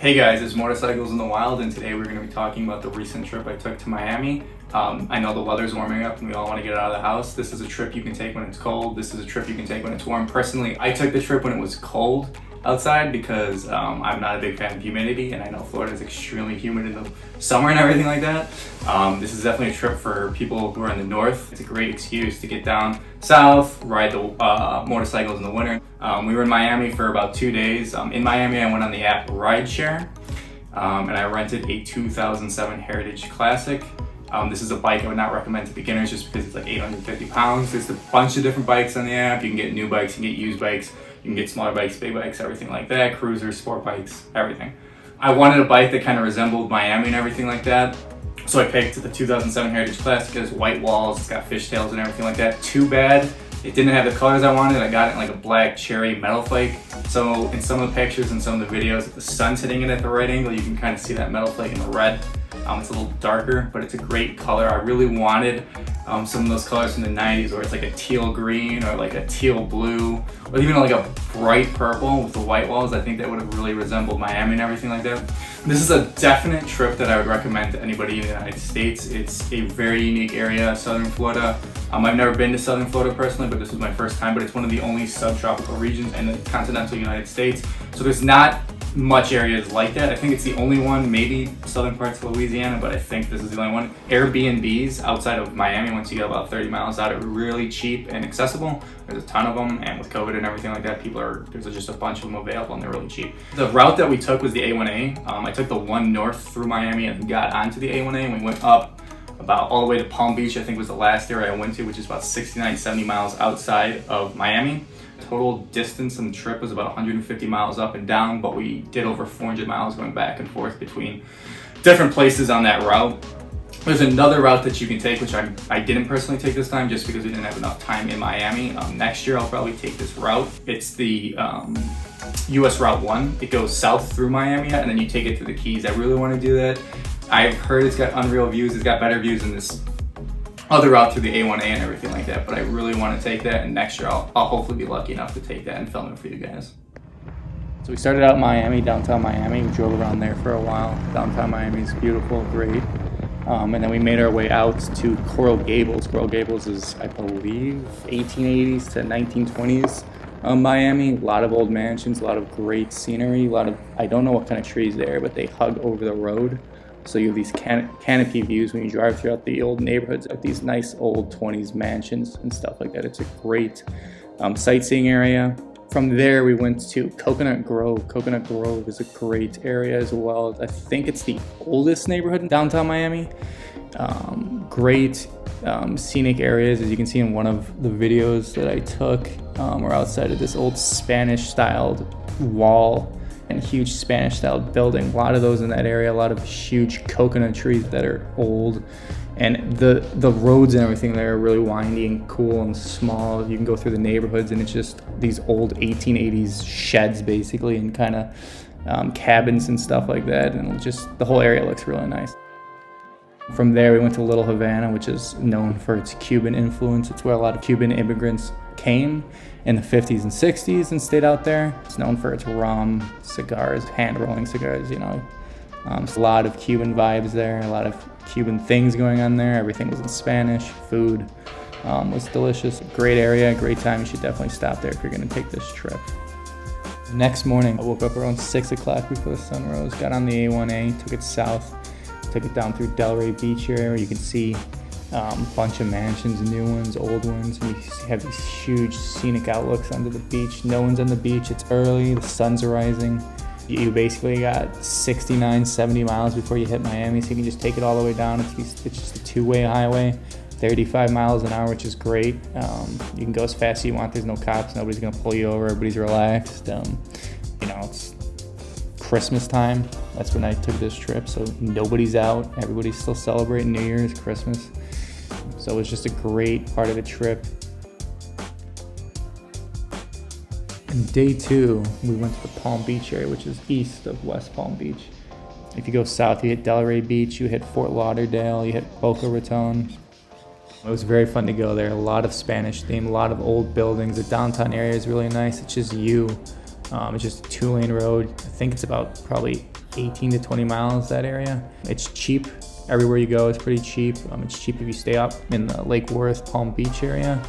Hey guys, it's Motorcycles in the Wild, and today we're going to be talking about the recent trip I took to Miami. I know the weather's warming up and we all want to get out of the house. This is a trip you can take when it's cold. This is a trip you can take when it's warm. Personally, I took the trip when it was cold outside because I'm not a big fan of humidity, and I know Florida is extremely humid in the summer and everything like that. This is definitely a trip for people who are in the north. It's a great excuse to get down south, ride the motorcycles in the winter. We were in Miami for about 2 days. In Miami, I went on the app Rideshare, and I rented a 2007 Heritage Classic. This is a bike I would not recommend to beginners just because it's like 850 pounds. There's a bunch of different bikes on the app. You can get new bikes, you can get used bikes, you can get smaller bikes, big bikes, everything like that, cruisers, sport bikes, everything. I wanted a bike that kind of resembled Miami and everything like that. So I picked the 2007 Heritage Classic. It has white walls, it's got fishtails and everything like that. Too bad it didn't have the colors I wanted. I got it in like a black cherry metal flake. So in some of the pictures and some of the videos, if the sun's hitting it at the right angle, you can kind of see that metal flake in the red. It's a little darker, but it's a great color. I really wanted some of those colors from the 90s where it's like a teal green or like a teal blue, or even like a bright purple with the white walls. I think that would have really resembled Miami and everything like that. This is a definite trip that I would recommend to anybody in the United States. It's a very unique area, southern Florida. I've never been to southern Florida personally, but this was my first time, but it's one of the only subtropical regions in the continental United States. So there's not much areas like that. I think it's the only one, maybe southern parts of Louisiana, but I think this is the only one. Airbnbs outside of Miami, once you get about 30 miles out, are really cheap and accessible. There's a ton of them, and with COVID and everything like that, there's just a bunch of them available and they're really cheap. The route that we took was the A1A. I took the one north through Miami and got onto the A1A, and we went up about all the way to Palm Beach, I think was the last area I went to, which is about 69, 70 miles outside of Miami. Total distance on the trip was about 150 miles up and down, but we did over 400 miles going back and forth between different places on that route. There's another route that you can take, which I didn't personally take this time just because we didn't have enough time in Miami. Next year I'll probably take this route. It's the US Route 1. It goes south through Miami and then you take it to the Keys. I really want to do that. I've heard it's got unreal views. It's got better views than this other route through the A1A and everything like that, but I really want to take that, and next year I'll hopefully be lucky enough to take that and film it for you guys. So we started out in Miami, downtown Miami. We drove around there for a while. Downtown Miami is beautiful, great. And then we made our way out to Coral Gables. Coral Gables is, I believe, 1880s to 1920s Miami. A lot of old mansions, a lot of great scenery, I don't know what kind of trees there, but they hug over the road. So you have these canopy views when you drive throughout the old neighborhoods of these nice old 20s mansions and stuff like that. It's a great sightseeing area. From there, we went to Coconut Grove. Coconut Grove is a great area as well. I think it's the oldest neighborhood in downtown Miami. Great scenic areas, as you can see in one of the videos that I took. We're outside of this old Spanish-styled wall and huge Spanish-styled building. A lot of those in that area, a lot of huge coconut trees that are old. And the roads and everything there are really windy and cool and small. You can go through the neighborhoods and it's just these old 1880s sheds basically, and kind of cabins and stuff like that. And just the whole area looks really nice. From there, we went to Little Havana, which is known for its Cuban influence. It's where a lot of Cuban immigrants came in the 50s and 60s and stayed out there. It's known for its rum, cigars, hand-rolling cigars, There's a lot of Cuban vibes there, a lot of Cuban things going on there. Everything was in Spanish. Food was delicious. Great area, great time. You should definitely stop there if you're going to take this trip. The next morning, I woke up around 6 o'clock before the sun rose, got on the A1A, took it south, took it down through Delray Beach area where you can see a bunch of mansions, new ones, old ones, and you have these huge scenic outlooks onto the beach. No one's on the beach, it's early, the sun's rising. You basically got 69, 70 miles before you hit Miami, so you can just take it all the way down. It's just a two-way highway, 35 miles an hour, which is great. You can go as fast as you want, there's no cops, nobody's gonna pull you over, everybody's relaxed. It's Christmas time, that's when I took this trip, so nobody's out, everybody's still celebrating New Year's, Christmas. So it was just a great part of the trip. And day 2, we went to the Palm Beach area, which is east of West Palm Beach. If you go south, you hit Delray Beach, you hit Fort Lauderdale, you hit Boca Raton. It was very fun to go there. A lot of Spanish theme, a lot of old buildings. The downtown area is really nice. It's just it's just a 2-lane road. I think it's about probably 18 to 20 miles, that area. It's cheap. Everywhere you go is pretty cheap. It's cheap if you stay up in the Lake Worth, Palm Beach area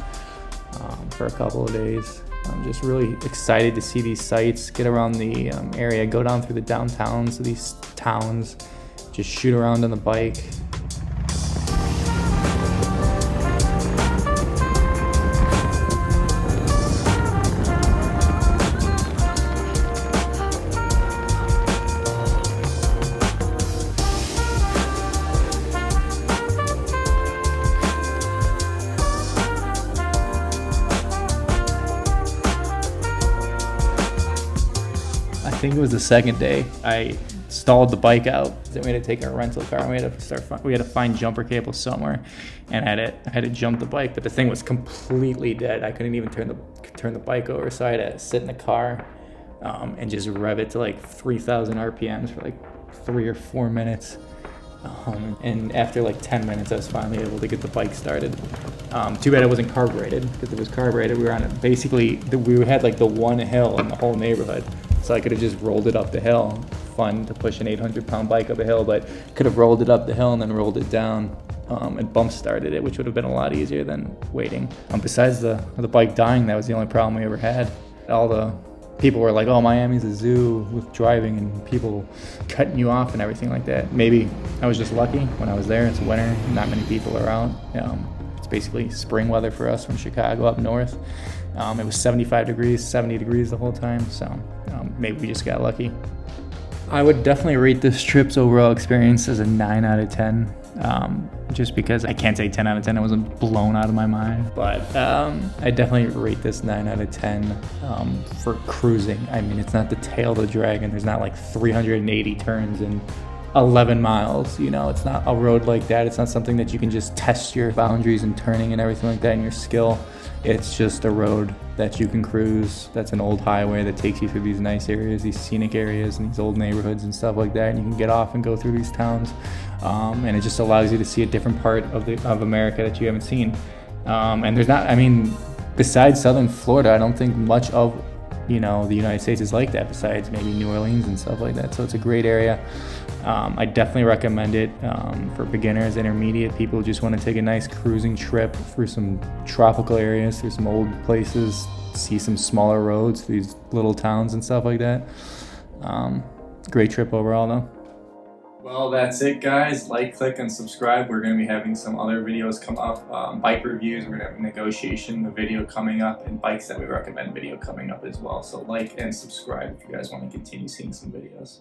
for a couple of days. I'm just really excited to see these sights, get around the area, go down through the downtowns of these towns, just shoot around on the bike. I think it was the second day. I stalled the bike out. Then we had to take our rental car and we had to find jumper cables somewhere, and I had to jump the bike, but the thing was completely dead. I couldn't even turn the bike over, so I had to sit in the car and just rev it to like 3,000 RPMs for like 3 or 4 minutes. And after like 10 minutes, I was finally able to get the bike started. Too bad it wasn't carbureted, because if it was carbureted, we were on it. Basically, we had like the one hill in the whole neighborhood. So I could have just rolled it up the hill. Fun to push an 800-pound bike up a hill, but could have rolled it up the hill and then rolled it down and bump started it, which would have been a lot easier than waiting. Besides the bike dying, that was the only problem we ever had. All the people were like, oh, Miami's a zoo with driving and people cutting you off and everything like that. Maybe I was just lucky when I was there. It's winter, not many people are out. It's basically spring weather for us from Chicago up north. It was 75 degrees, 70 degrees the whole time, so maybe we just got lucky. I would definitely rate this trip's overall experience as a 9 out of 10, just because I can't say 10 out of 10, I wasn't blown out of my mind, but I definitely rate this 9 out of 10 for cruising. I mean, it's not the tail of the dragon, there's not like 380 turns in 11 miles, it's not a road like that. It's not something that you can just test your boundaries and turning and everything like that and your skill. It's just a road that you can cruise. That's an old highway that takes you through these nice areas, these scenic areas and these old neighborhoods and stuff like that, and you can get off and go through these towns, and it just allows you to see a different part of America that you haven't seen. And there's not, besides southern Florida, I don't think much of the United States is like that, besides maybe New Orleans and stuff like that. So it's a great area. I definitely recommend it for beginners, intermediate people who just want to take a nice cruising trip through some tropical areas, through some old places, see some smaller roads, these little towns and stuff like that. Great trip overall though. Well, that's it, guys. Like, click, and subscribe. We're going to be having some other videos come up, bike reviews. We're going to have a negotiation, the video coming up, and bikes that we recommend video coming up as well. So like and subscribe if you guys want to continue seeing some videos.